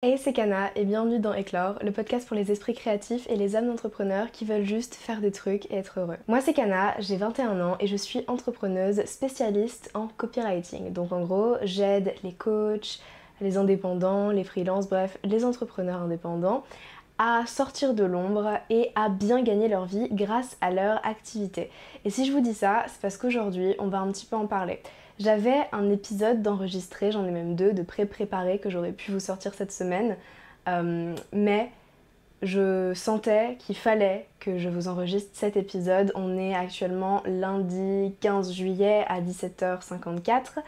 Hey, c'est Kana et bienvenue dans Éclore, le podcast pour les esprits créatifs et les âmes d'entrepreneurs qui veulent juste faire des trucs et être heureux. Moi c'est Kana, j'ai 21 ans et je suis entrepreneuse spécialiste en copywriting. Donc en gros, j'aide les coachs, les indépendants, les freelances, bref, les entrepreneurs indépendants à sortir de l'ombre et à bien gagner leur vie grâce à leur activité. Et si je vous dis ça, c'est parce qu'aujourd'hui, on va un petit peu en parler. J'avais un épisode d'enregistré, j'en ai même deux, de pré-préparés que j'aurais pu vous sortir cette semaine, mais je sentais qu'il fallait que je vous enregistre cet épisode. On est actuellement lundi 15 juillet à 17h54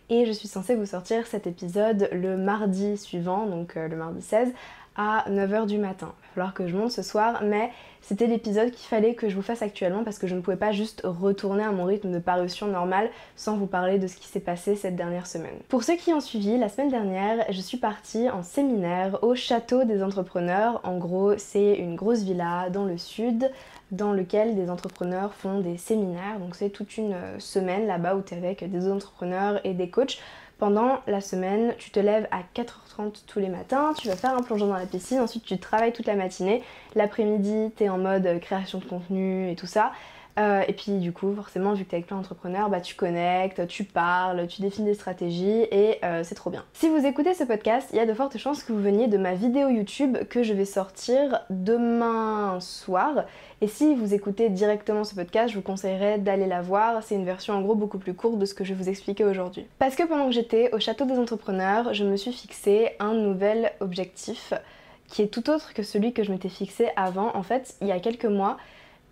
et je suis censée vous sortir cet épisode le mardi suivant, donc le mardi 16, à 9h du matin. Il va falloir que je monte ce soir, mais c'était l'épisode qu'il fallait que je vous fasse actuellement parce que je ne pouvais pas juste retourner à mon rythme de parution normal sans vous parler de ce qui s'est passé cette dernière semaine. Pour ceux qui ont suivi, la semaine dernière, je suis partie en séminaire au Château des Entrepreneurs. En gros, c'est une grosse villa dans le sud dans lequel des entrepreneurs font des séminaires. Donc c'est toute une semaine là-bas où tu es avec des entrepreneurs et des coachs. Pendant la semaine, tu te lèves à 4h30 tous les matins, tu vas faire un plongeon dans la piscine, ensuite tu travailles toute la matinée, l'après-midi t'es en mode création de contenu et tout ça. Et puis du coup, forcément, vu que t'es avec plein d'entrepreneurs, tu connectes, tu parles, tu définis des stratégies et c'est trop bien. Si vous écoutez ce podcast, il y a de fortes chances que vous veniez de ma vidéo YouTube que je vais sortir demain soir. Et si vous écoutez directement ce podcast, je vous conseillerais d'aller la voir. C'est une version en gros beaucoup plus courte de ce que je vais vous expliquer aujourd'hui. Parce que pendant que j'étais au Château des Entrepreneurs, je me suis fixé un nouvel objectif qui est tout autre que celui que je m'étais fixé avant. En fait, il y a quelques mois,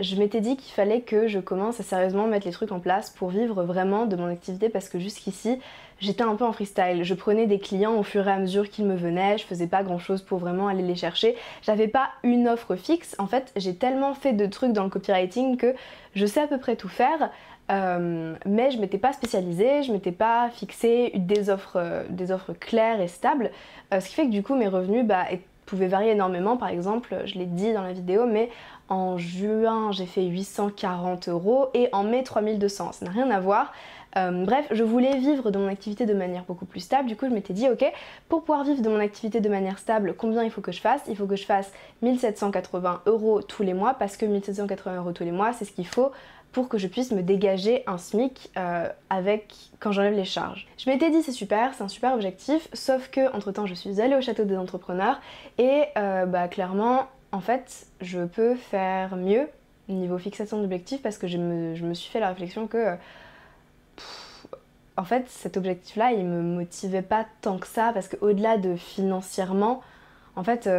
je m'étais dit qu'il fallait que je commence à sérieusement mettre les trucs en place pour vivre vraiment de mon activité parce que jusqu'ici, j'étais un peu en freestyle. Je prenais des clients au fur et à mesure qu'ils me venaient, je faisais pas grand chose pour vraiment aller les chercher. J'avais pas une offre fixe. En fait, j'ai tellement fait de trucs dans le copywriting que je sais à peu près tout faire. Mais je m'étais pas spécialisée, je m'étais pas fixé des offres claires et stables. Ce qui fait que du coup mes revenus pouvaient varier énormément. Par exemple, je l'ai dit dans la vidéo, mais en juin j'ai fait 840 € et en mai 3200. Ça n'a rien à voir. Bref, je voulais vivre de mon activité de manière beaucoup plus stable. Du coup, je m'étais dit, ok, pour pouvoir vivre de mon activité de manière stable, combien il faut que je fasse? Il faut que je fasse 1780 € tous les mois parce que 1780 € tous les mois, c'est ce qu'il faut pour que je puisse me dégager un SMIC quand j'enlève les charges. Je m'étais dit c'est super, c'est un super objectif, sauf que entre temps je suis allée au Château des Entrepreneurs et clairement en fait je peux faire mieux niveau fixation d'objectifs parce que je me suis fait la réflexion que en fait cet objectif là il me motivait pas tant que ça parce qu'au-delà de financièrement en fait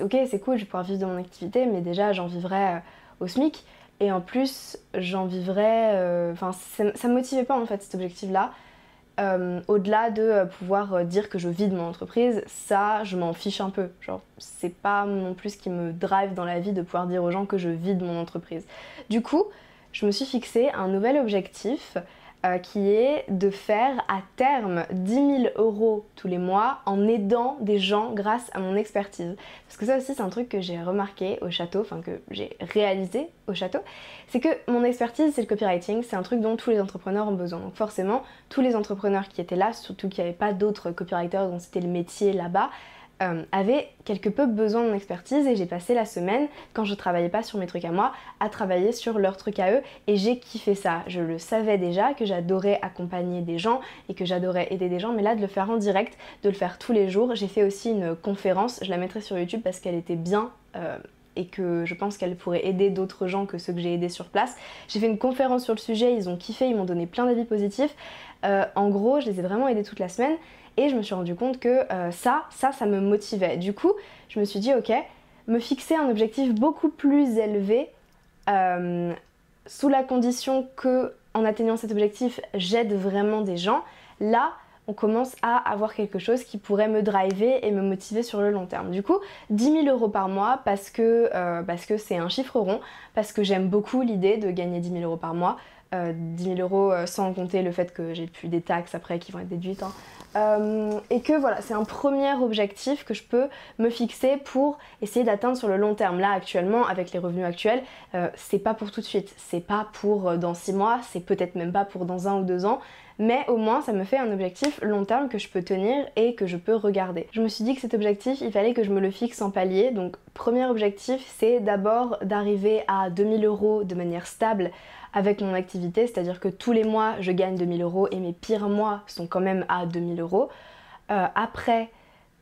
ok c'est cool, je vais pouvoir vivre de mon activité mais déjà j'en vivrais au SMIC. Et en plus, j'en vivrais... ça me motivait pas en fait cet objectif-là. Au-delà de pouvoir dire que je vis de mon entreprise, ça, je m'en fiche un peu. Genre, c'est pas non plus ce qui me drive dans la vie de pouvoir dire aux gens que je vis de mon entreprise. Du coup, je me suis fixé un nouvel objectif qui est de faire à terme 10 000 € tous les mois en aidant des gens grâce à mon expertise. Parce que ça aussi c'est un truc que j'ai remarqué au château, enfin que j'ai réalisé au château, c'est que mon expertise c'est le copywriting, c'est un truc dont tous les entrepreneurs ont besoin. Donc forcément, tous les entrepreneurs qui étaient là, surtout qu'il n'y avait pas d'autres copywriters dont c'était le métier là-bas, avaient quelque peu besoin de mon expertise et j'ai passé la semaine, quand je travaillais pas sur mes trucs à moi, à travailler sur leurs trucs à eux et j'ai kiffé ça. Je le savais déjà que j'adorais accompagner des gens et que j'adorais aider des gens, mais là de le faire en direct, de le faire tous les jours, j'ai fait aussi une conférence, je la mettrai sur YouTube parce qu'elle était bien et que je pense qu'elle pourrait aider d'autres gens que ceux que j'ai aidés sur place. J'ai fait une conférence sur le sujet, ils ont kiffé, ils m'ont donné plein d'avis positifs. En gros, je les ai vraiment aidés toute la semaine et je me suis rendu compte que ça me motivait. Du coup, je me suis dit ok, me fixer un objectif beaucoup plus élevé sous la condition que en atteignant cet objectif, j'aide vraiment des gens. Là, on commence à avoir quelque chose qui pourrait me driver et me motiver sur le long terme. Du coup, 10 000 € par mois parce que c'est un chiffre rond, parce que j'aime beaucoup l'idée de gagner 10 000 € par mois. 10 000 € sans compter le fait que j'ai plus des taxes après qui vont être déduites. Et que voilà, c'est un premier objectif que je peux me fixer pour essayer d'atteindre sur le long terme. Là actuellement, avec les revenus actuels, c'est pas pour tout de suite, c'est pas pour dans 6 mois, c'est peut-être même pas pour dans 1 ou 2 ans, mais au moins ça me fait un objectif long terme que je peux tenir et que je peux regarder. Je me suis dit que cet objectif, il fallait que je me le fixe en palier. Donc premier objectif, c'est d'abord d'arriver à 2000 € de manière stable avec mon activité, c'est-à-dire que tous les mois je gagne 2000 € et mes pires mois sont quand même à 2000 €. Après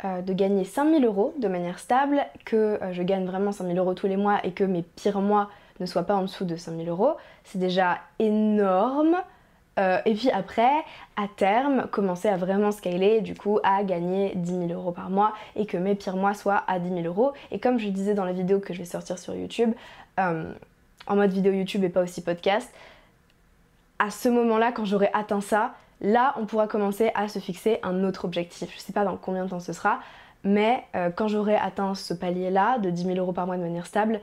de gagner 5000 € de manière stable, que je gagne vraiment 5000 € tous les mois et que mes pires mois ne soient pas en dessous de 5000 €, c'est déjà énorme. Et puis après, à terme, commencer à vraiment scaler, du coup à gagner 10 000 € par mois et que mes pires mois soient à 10 000 €. Et comme je disais dans la vidéo que je vais sortir sur YouTube, en mode vidéo YouTube et pas aussi podcast, à ce moment-là, quand j'aurai atteint ça, là on pourra commencer à se fixer un autre objectif. Je sais pas dans combien de temps ce sera, mais quand j'aurai atteint ce palier-là de 10 000 € par mois de manière stable,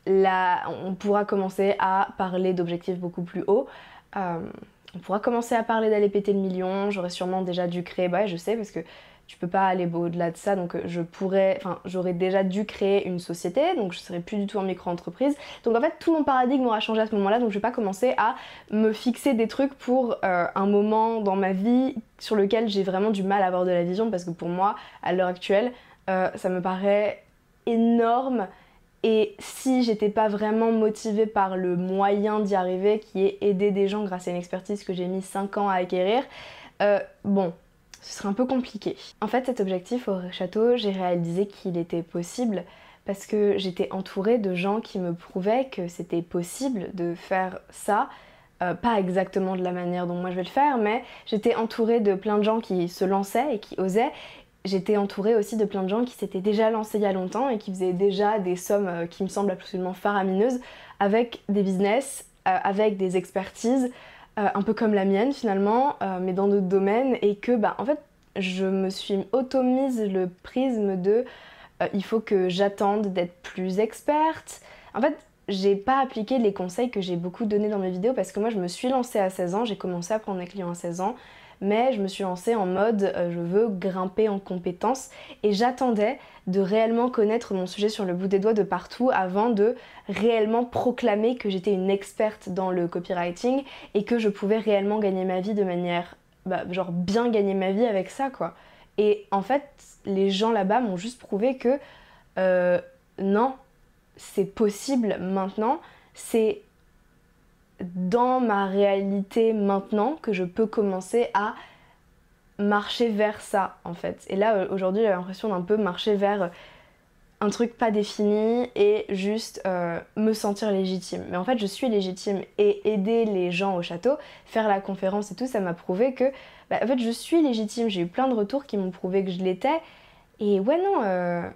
là on pourra commencer à parler d'objectifs beaucoup plus hauts. On pourra commencer à parler d'aller péter le million. J'aurais sûrement déjà dû créer, bah je sais parce que tu peux pas aller au-delà de ça, donc j'aurais déjà dû créer une société, donc je serais plus du tout en micro-entreprise. Donc en fait tout mon paradigme aura changé à ce moment-là, donc je vais pas commencer à me fixer des trucs pour un moment dans ma vie sur lequel j'ai vraiment du mal à avoir de la vision, parce que pour moi, à l'heure actuelle, ça me paraît énorme. Et si j'étais pas vraiment motivée par le moyen d'y arriver, qui est aider des gens grâce à une expertise que j'ai mis 5 ans à acquérir, bon, ce serait un peu compliqué. En fait, cet objectif au château, j'ai réalisé qu'il était possible parce que j'étais entourée de gens qui me prouvaient que c'était possible de faire ça. Pas exactement de la manière dont moi je vais le faire, mais j'étais entourée de plein de gens qui se lançaient et qui osaient. J'étais entourée aussi de plein de gens qui s'étaient déjà lancés il y a longtemps et qui faisaient déjà des sommes qui me semblent absolument faramineuses avec des business, avec des expertises, un peu comme la mienne finalement, mais dans d'autres domaines, et que en fait je me suis auto-mise le prisme de il faut que j'attende d'être plus experte. En fait, j'ai pas appliqué les conseils que j'ai beaucoup donnés dans mes vidéos parce que moi je me suis lancée à 16 ans, j'ai commencé à prendre des clients à 16 ans, mais je me suis lancée en mode je veux grimper en compétences et j'attendais de réellement connaître mon sujet sur le bout des doigts de partout avant de réellement proclamer que j'étais une experte dans le copywriting et que je pouvais réellement gagner ma vie de manière, genre bien gagner ma vie avec ça quoi. Et en fait, les gens là-bas m'ont juste prouvé que non, c'est possible maintenant, c'est dans ma réalité maintenant que je peux commencer à marcher vers ça en fait. Et là aujourd'hui j'ai l'impression d'un peu marcher vers un truc pas défini et juste me sentir légitime. Mais en fait je suis légitime et aider les gens au château, faire la conférence et tout, ça m'a prouvé que en fait je suis légitime. J'ai eu plein de retours qui m'ont prouvé que je l'étais. Et ouais non,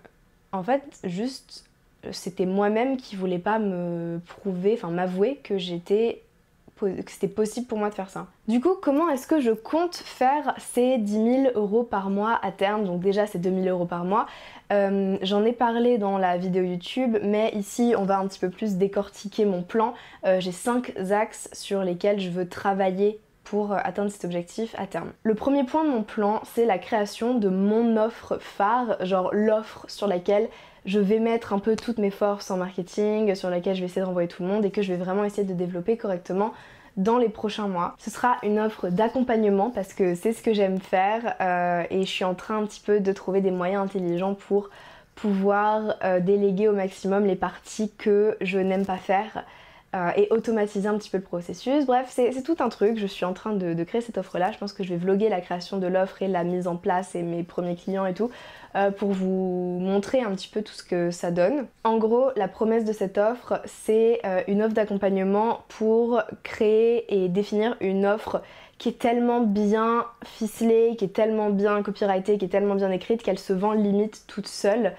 en fait juste c'était moi-même qui voulais pas me prouver, enfin m'avouer que c'était possible pour moi de faire ça. Du coup, comment est-ce que je compte faire ces 10 000 € par mois à terme? Donc déjà, c'est 2 000 € par mois. J'en ai parlé dans la vidéo YouTube, mais ici, on va un petit peu plus décortiquer mon plan. J'ai 5 axes sur lesquels je veux travailler pour atteindre cet objectif à terme. Le premier point de mon plan, c'est la création de mon offre phare, genre l'offre sur laquelle je vais mettre un peu toutes mes forces en marketing, sur laquelle je vais essayer de renvoyer tout le monde et que je vais vraiment essayer de développer correctement dans les prochains mois. Ce sera une offre d'accompagnement parce que c'est ce que j'aime faire et je suis en train un petit peu de trouver des moyens intelligents pour pouvoir déléguer au maximum les parties que je n'aime pas faire et automatiser un petit peu le processus. Bref, c'est tout un truc, je suis en train de créer cette offre là. Je pense que je vais vlogger la création de l'offre et la mise en place et mes premiers clients et tout pour vous montrer un petit peu tout ce que ça donne. En gros, la promesse de cette offre, c'est une offre d'accompagnement pour créer et définir une offre qui est tellement bien ficelée, qui est tellement bien copyrightée, qui est tellement bien écrite qu'elle se vend limite toute seule.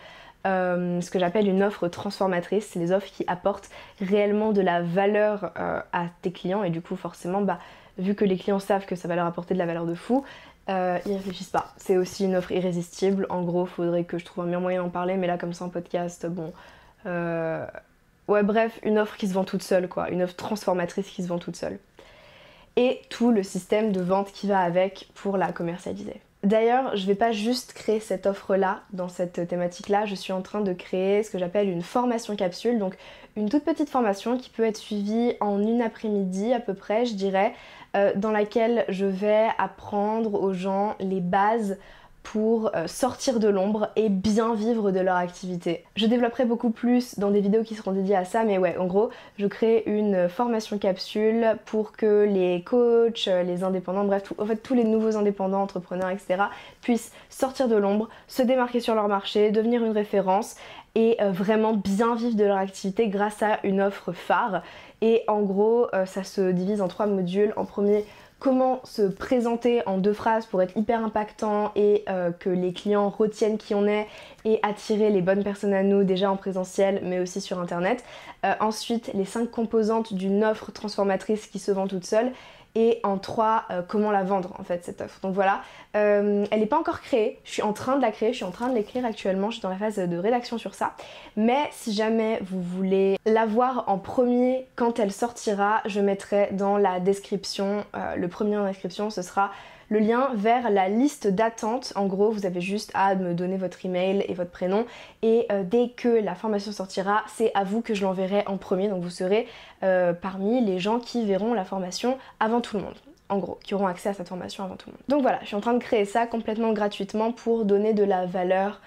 Ce que j'appelle une offre transformatrice, c'est les offres qui apportent réellement de la valeur à tes clients et du coup forcément vu que les clients savent que ça va leur apporter de la valeur de fou, ils réfléchissent pas. C'est aussi une offre irrésistible. En gros, faudrait que je trouve un meilleur moyen d'en parler, mais là comme ça en podcast, bon... Ouais bref, une offre qui se vend toute seule quoi, une offre transformatrice qui se vend toute seule. Et tout le système de vente qui va avec pour la commercialiser. D'ailleurs, je vais pas juste créer cette offre-là, dans cette thématique-là, je suis en train de créer ce que j'appelle une formation capsule, donc une toute petite formation qui peut être suivie en une après-midi à peu près, je dirais, dans laquelle je vais apprendre aux gens les bases pour sortir de l'ombre et bien vivre de leur activité. Je développerai beaucoup plus dans des vidéos qui seront dédiées à ça, mais ouais, en gros, je crée une formation capsule pour que les coachs, les indépendants, bref, en fait tous les nouveaux indépendants, entrepreneurs, etc. puissent sortir de l'ombre, se démarquer sur leur marché, devenir une référence et vraiment bien vivre de leur activité grâce à une offre phare. Et en gros, ça se divise en 3 modules. En premier, comment se présenter en 2 phrases pour être hyper impactant et que les clients retiennent qui on est et attirer les bonnes personnes à nous déjà en présentiel mais aussi sur internet. Ensuite, les 5 composantes d'une offre transformatrice qui se vend toute seule. Et en 3, comment la vendre en fait cette offre. Donc voilà, elle n'est pas encore créée, je suis en train de la créer, je suis en train de l'écrire actuellement, je suis dans la phase de rédaction sur ça. Mais si jamais vous voulez la voir en premier quand elle sortira, je mettrai dans la description, le premier en description, ce sera le lien vers la liste d'attente. En gros, vous avez juste à me donner votre email et votre prénom et dès que la formation sortira, c'est à vous que je l'enverrai en premier. Donc vous serez parmi les gens qui verront la formation avant tout le monde. En gros, qui auront accès à cette formation avant tout le monde. Donc voilà, je suis en train de créer ça complètement gratuitement pour donner de la valeur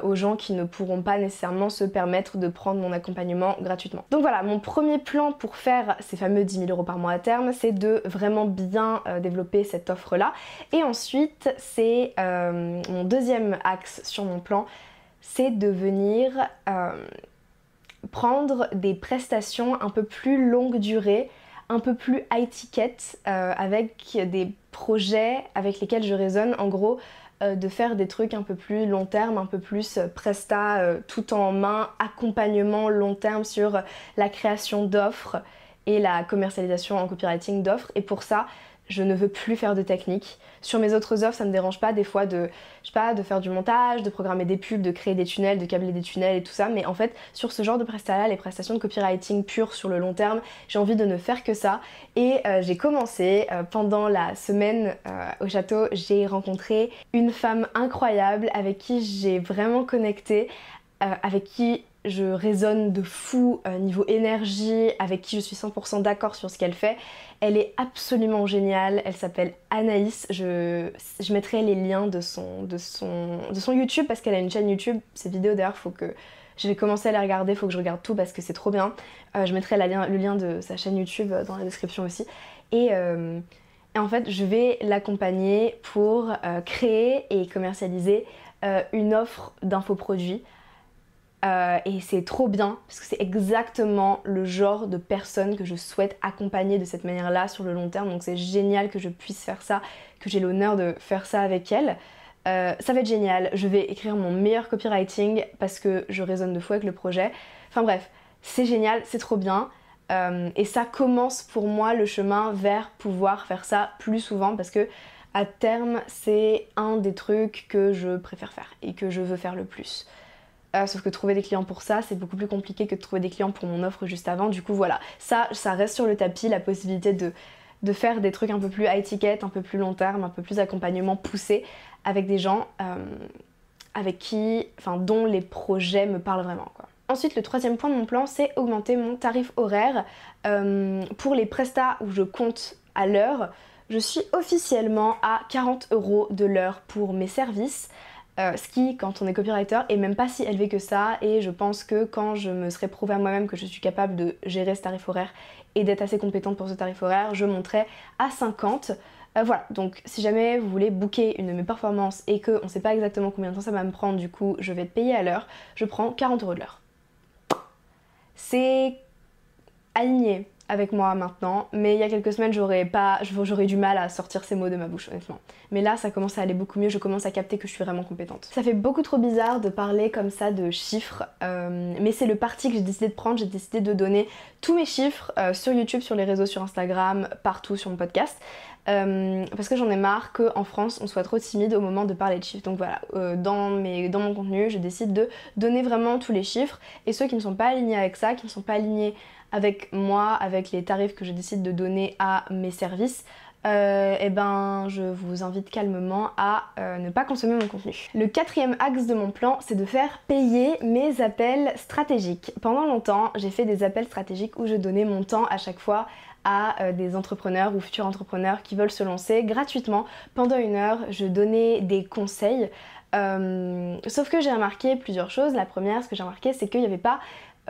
aux gens qui ne pourront pas nécessairement se permettre de prendre mon accompagnement gratuitement. Donc voilà, mon premier plan pour faire ces fameux 10 000 € par mois à terme, c'est de vraiment bien développer cette offre-là. Et ensuite, c'est mon deuxième axe sur mon plan, c'est de venir prendre des prestations un peu plus longue durée, un peu plus high ticket, avec des projets avec lesquels je raisonne. En gros, de faire des trucs un peu plus long terme, un peu plus presta tout en main, accompagnement long terme sur la création d'offres et la commercialisation en copywriting d'offres. Et pour ça, je ne veux plus faire de technique. Sur mes autres offres, ça me dérange pas des fois de, je sais pas, de faire du montage, de programmer des pubs, de créer des tunnels, de câbler des tunnels et tout ça. Mais en fait, sur ce genre de prestats-là, les prestations de copywriting pures sur le long terme, j'ai envie de ne faire que ça. Et j'ai commencé pendant la semaine au château, j'ai rencontré une femme incroyable avec qui j'ai vraiment connecté, avec qui je résonne de fou niveau énergie, avec qui je suis 100% d'accord sur ce qu'elle fait. Elle est absolument géniale, elle s'appelle Anaïs, je mettrai les liens de son YouTube parce qu'elle a une chaîne YouTube, ses vidéos d'ailleurs faut que... Je vais commencer à les regarder, faut que je regarde tout parce que c'est trop bien. Je mettrai le lien de sa chaîne YouTube dans la description aussi. Et en fait, je vais l'accompagner pour créer et commercialiser une offre d'infoproduits. Et c'est trop bien parce que c'est exactement le genre de personne que je souhaite accompagner de cette manière-là sur le long terme. Donc c'est génial que je puisse faire ça, que j'ai l'honneur de faire ça avec elle. Ça va être génial, je vais écrire mon meilleur copywriting parce que je résonne de fou avec le projet. Enfin bref, c'est génial, c'est trop bien. Et ça commence pour moi le chemin vers pouvoir faire ça plus souvent parce que à terme c'est un des trucs que je préfère faire et que je veux faire le plus. Sauf que trouver des clients pour ça, c'est beaucoup plus compliqué que de trouver des clients pour mon offre juste avant. Du coup voilà, ça reste sur le tapis, la possibilité de faire des trucs un peu plus high ticket, un peu plus long terme, un peu plus accompagnement poussé avec des gens dont les projets me parlent vraiment, quoi. Ensuite, le troisième point de mon plan, c'est augmenter mon tarif horaire. Pour les prestats où je compte à l'heure, je suis officiellement à 40 € de l'heure pour mes services. Ce qui, quand on est copywriter, est même pas si élevé que ça, et je pense que quand je me serai prouvé à moi-même que je suis capable de gérer ce tarif horaire et d'être assez compétente pour ce tarif horaire, je monterai à 50. Voilà, donc si jamais vous voulez booker une de mes performances et qu'on ne sait pas exactement combien de temps ça va me prendre, du coup je vais être payée à l'heure, je prends 40 € de l'heure. C'est aligné avec moi maintenant, mais il y a quelques semaines j'aurais du mal à sortir ces mots de ma bouche, honnêtement. Mais là ça commence à aller beaucoup mieux, je commence à capter que je suis vraiment compétente. Ça fait beaucoup trop bizarre de parler comme ça de chiffres, mais c'est le parti que j'ai décidé de prendre. J'ai décidé de donner tous mes chiffres sur YouTube, sur les réseaux, sur Instagram, partout sur mon podcast. Parce que j'en ai marre qu'en France on soit trop timide au moment de parler de chiffres. Donc voilà, dans mon contenu je décide de donner vraiment tous les chiffres, et ceux qui ne sont pas alignés avec ça, qui ne sont pas alignés avec moi, avec les tarifs que je décide de donner à mes services, eh ben je vous invite calmement à ne pas consommer mon contenu. Le quatrième axe de mon plan, c'est de faire payer mes appels stratégiques. Pendant longtemps, j'ai fait des appels stratégiques où je donnais mon temps à chaque fois à des entrepreneurs ou futurs entrepreneurs qui veulent se lancer gratuitement. Pendant 1 heure, je donnais des conseils. Sauf que j'ai remarqué plusieurs choses. La première, ce que j'ai remarqué, c'est qu'il n'y avait pas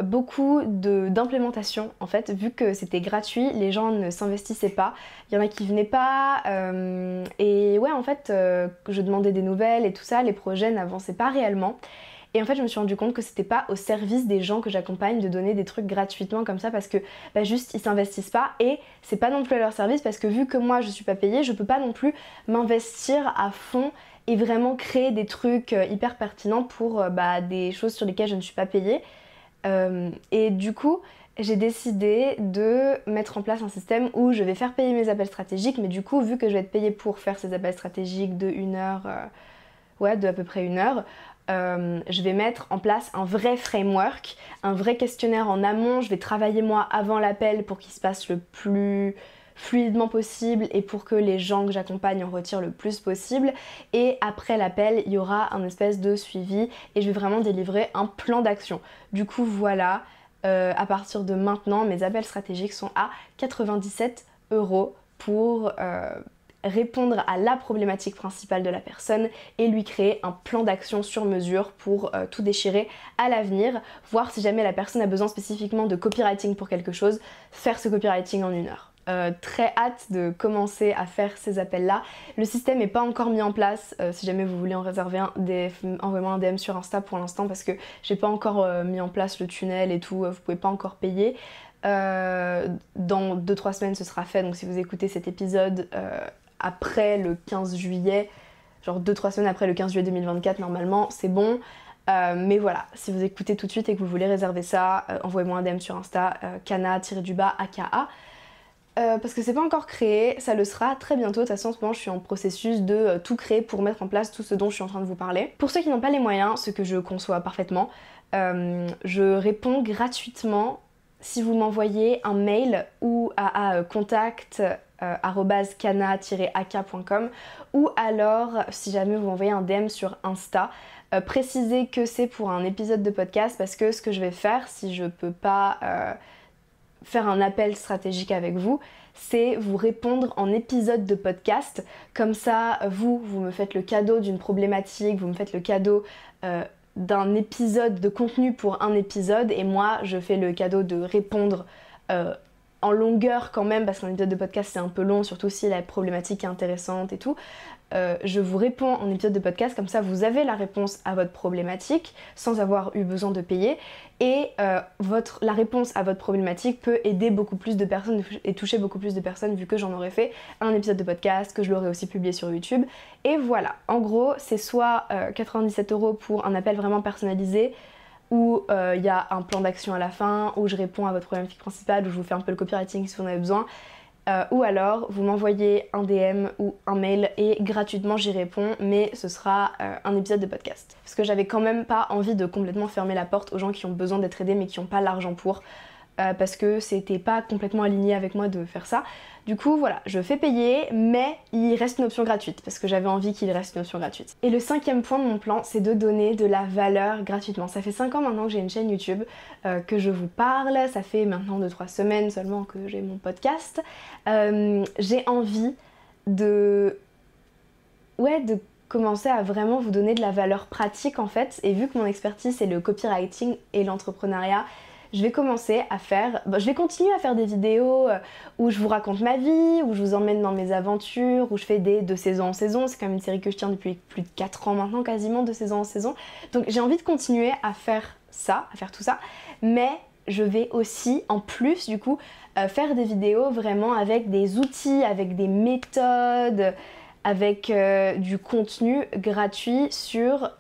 beaucoup d'implémentation en fait, vu que c'était gratuit, les gens ne s'investissaient pas, il y en a qui venaient pas, et ouais en fait je demandais des nouvelles et tout ça, les projets n'avançaient pas réellement. Et en fait je me suis rendu compte que c'était pas au service des gens que j'accompagne de donner des trucs gratuitement comme ça, parce que juste ils s'investissent pas, et c'est pas non plus à leur service, parce que vu que moi je suis pas payée, je peux pas non plus m'investir à fond et vraiment créer des trucs hyper pertinents pour des choses sur lesquelles je ne suis pas payée. Et du coup j'ai décidé de mettre en place un système où je vais faire payer mes appels stratégiques, mais du coup vu que je vais être payée pour faire ces appels stratégiques de 1 heure, de à peu près 1 heure, je vais mettre en place un vrai framework, un vrai questionnaire en amont. Je vais travailler moi avant l'appel pour qu'il se passe le plus fluidement possible et pour que les gens que j'accompagne en retirent le plus possible. Et après l'appel, il y aura un espèce de suivi et je vais vraiment délivrer un plan d'action. Du coup voilà, à partir de maintenant, mes appels stratégiques sont à 97 € pour répondre à la problématique principale de la personne et lui créer un plan d'action sur mesure pour tout déchirer à l'avenir, voir si jamais la personne a besoin spécifiquement de copywriting pour quelque chose, faire ce copywriting en 1 heure. Très hâte de commencer à faire ces appels là. Le système n'est pas encore mis en place, si jamais vous voulez en réserver un, envoyez-moi un DM sur Insta pour l'instant, parce que j'ai pas encore mis en place le tunnel et tout, vous pouvez pas encore payer. Dans 2-3 semaines ce sera fait, donc si vous écoutez cet épisode après le 15 juillet, genre 2-3 semaines après le 15 juillet 2024 normalement, c'est bon. Mais voilà, si vous écoutez tout de suite et que vous voulez réserver ça, envoyez-moi un DM sur Insta, kana-aka. Parce que c'est pas encore créé, ça le sera très bientôt. De toute façon en ce moment je suis en processus de tout créer pour mettre en place tout ce dont je suis en train de vous parler. Pour ceux qui n'ont pas les moyens, ce que je conçois parfaitement, je réponds gratuitement si vous m'envoyez un mail ou à contact @kana-aka.com, ou alors si jamais vous m'envoyez un DM sur Insta. Précisez que c'est pour un épisode de podcast, parce que ce que je vais faire si je peux pas faire un appel stratégique avec vous, c'est vous répondre en épisode de podcast. Comme ça, vous me faites le cadeau d'une problématique, vous me faites le cadeau d'un épisode de contenu pour un épisode, et moi je fais le cadeau de répondre en longueur quand même, parce qu'un épisode de podcast c'est un peu long, surtout si la problématique est intéressante et tout. Je vous réponds en épisode de podcast, comme ça vous avez la réponse à votre problématique sans avoir eu besoin de payer, et la réponse à votre problématique peut aider beaucoup plus de personnes et toucher beaucoup plus de personnes, vu que j'en aurais fait un épisode de podcast, que je l'aurais aussi publié sur YouTube. Et voilà, en gros c'est soit 97 € pour un appel vraiment personnalisé, où il y a un plan d'action à la fin, où je réponds à votre problématique principale, où je vous fais un peu le copywriting si vous en avez besoin, ou alors vous m'envoyez un DM ou un mail et gratuitement j'y réponds, mais ce sera un épisode de podcast. Parce que j'avais quand même pas envie de complètement fermer la porte aux gens qui ont besoin d'être aidés mais qui n'ont pas l'argent pour, parce que c'était pas complètement aligné avec moi de faire ça. Du coup voilà, je fais payer, mais il reste une option gratuite, parce que j'avais envie qu'il reste une option gratuite. Et le 5e point de mon plan, c'est de donner de la valeur gratuitement. Ça fait 5 ans maintenant que j'ai une chaîne YouTube, que je vous parle, ça fait maintenant 2-3 semaines seulement que j'ai mon podcast. J'ai envie de commencer à vraiment vous donner de la valeur pratique en fait, et vu que mon expertise c'est le copywriting et l'entrepreneuriat, je vais continuer à faire des vidéos où je vous raconte ma vie, où je vous emmène dans mes aventures, où je fais de saison en saison. C'est quand même une série que je tiens depuis plus de 4 ans maintenant, quasiment, de saison en saison. Donc j'ai envie de continuer à faire ça, à faire tout ça, mais je vais aussi, en plus du coup, faire des vidéos vraiment avec des outils, avec des méthodes, avec du contenu gratuit sur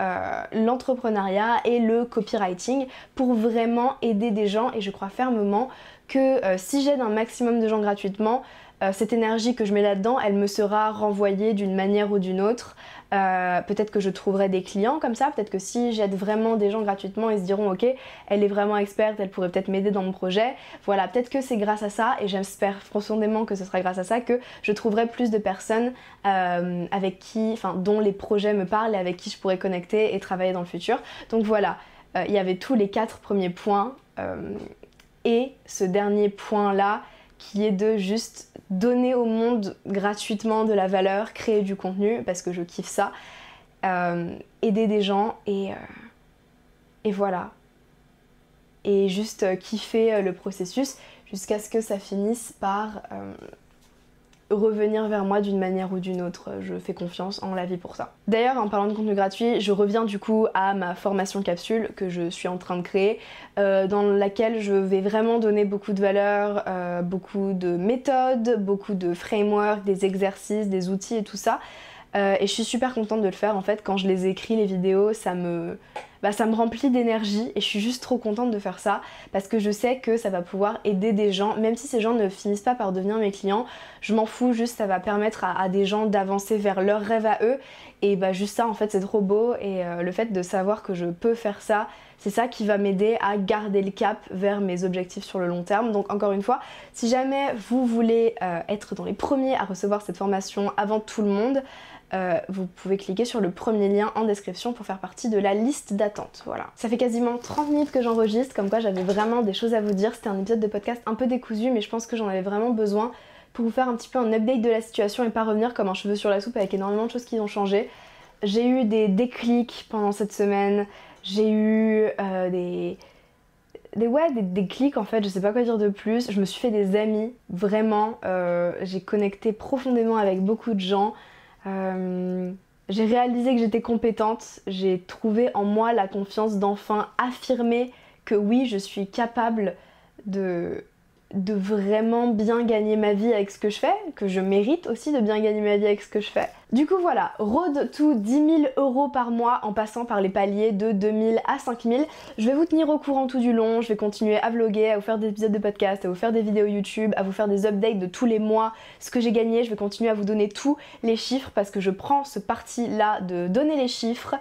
l'entrepreneuriat et le copywriting, pour vraiment aider des gens. Et je crois fermement que si j'aide un maximum de gens gratuitement, cette énergie que je mets là-dedans, elle me sera renvoyée d'une manière ou d'une autre. Peut-être que je trouverai des clients comme ça, peut-être que si j'aide vraiment des gens gratuitement, ils se diront ok, elle est vraiment experte, elle pourrait peut-être m'aider dans mon projet. Voilà, peut-être que c'est grâce à ça, et j'espère profondément que ce sera grâce à ça que je trouverai plus de personnes dont les projets me parlent et avec qui je pourrais connecter et travailler dans le futur. Donc voilà, il y avait tous les 4 premiers points, et ce dernier point là qui est de juste donner au monde gratuitement de la valeur, créer du contenu, parce que je kiffe ça, aider des gens et voilà. Et juste kiffer le processus jusqu'à ce que ça finisse par revenir vers moi d'une manière ou d'une autre. Je fais confiance en la vie pour ça. D'ailleurs, en parlant de contenu gratuit, je reviens du coup à ma formation capsule que je suis en train de créer, dans laquelle je vais vraiment donner beaucoup de valeur, beaucoup de méthodes, beaucoup de frameworks, des exercices, des outils et tout ça. Et je suis super contente de le faire en fait. Quand je les écris, les vidéos, ça me remplit d'énergie et je suis juste trop contente de faire ça parce que je sais que ça va pouvoir aider des gens, même si ces gens ne finissent pas par devenir mes clients, je m'en fous, juste ça va permettre à des gens d'avancer vers leurs rêves à eux et juste ça en fait c'est trop beau et le fait de savoir que je peux faire ça, c'est ça qui va m'aider à garder le cap vers mes objectifs sur le long terme. Donc encore une fois, si jamais vous voulez être dans les premiers à recevoir cette formation avant tout le monde, vous pouvez cliquer sur le premier lien en description pour faire partie de la liste d'attente. Voilà. Ça fait quasiment 30 minutes que j'enregistre, comme quoi j'avais vraiment des choses à vous dire. C'était un épisode de podcast un peu décousu, mais je pense que j'en avais vraiment besoin pour vous faire un petit peu un update de la situation et pas revenir comme un cheveu sur la soupe avec énormément de choses qui ont changé. J'ai eu des déclics pendant cette semaine, j'ai eu des clics en fait, je sais pas quoi dire de plus. Je me suis fait des amis, vraiment. J'ai connecté profondément avec beaucoup de gens. J'ai réalisé que j'étais compétente, j'ai trouvé en moi la confiance d'enfin affirmer que oui, je suis capable de vraiment bien gagner ma vie avec ce que je fais, que je mérite aussi de bien gagner ma vie avec ce que je fais. Du coup voilà, road to 10 000 € par mois en passant par les paliers de 2 000 à 5 000. Je vais vous tenir au courant tout du long, je vais continuer à vlogger, à vous faire des épisodes de podcast, à vous faire des vidéos YouTube, à vous faire des updates de tous les mois, ce que j'ai gagné. Je vais continuer à vous donner tous les chiffres parce que je prends ce parti-là de donner les chiffres.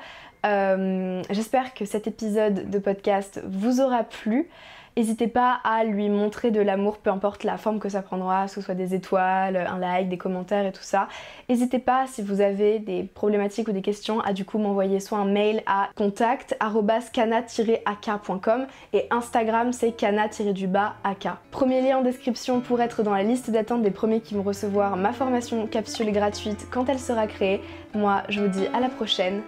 J'espère que cet épisode de podcast vous aura plu. N'hésitez pas à lui montrer de l'amour, peu importe la forme que ça prendra, que ce soit des étoiles, un like, des commentaires et tout ça. N'hésitez pas, si vous avez des problématiques ou des questions, à du coup m'envoyer soit un mail à contact@kana-ak.com et Instagram c'est kana-ak. Premier lien en description pour être dans la liste d'attente des premiers qui vont recevoir ma formation capsule gratuite quand elle sera créée. Moi, je vous dis à la prochaine.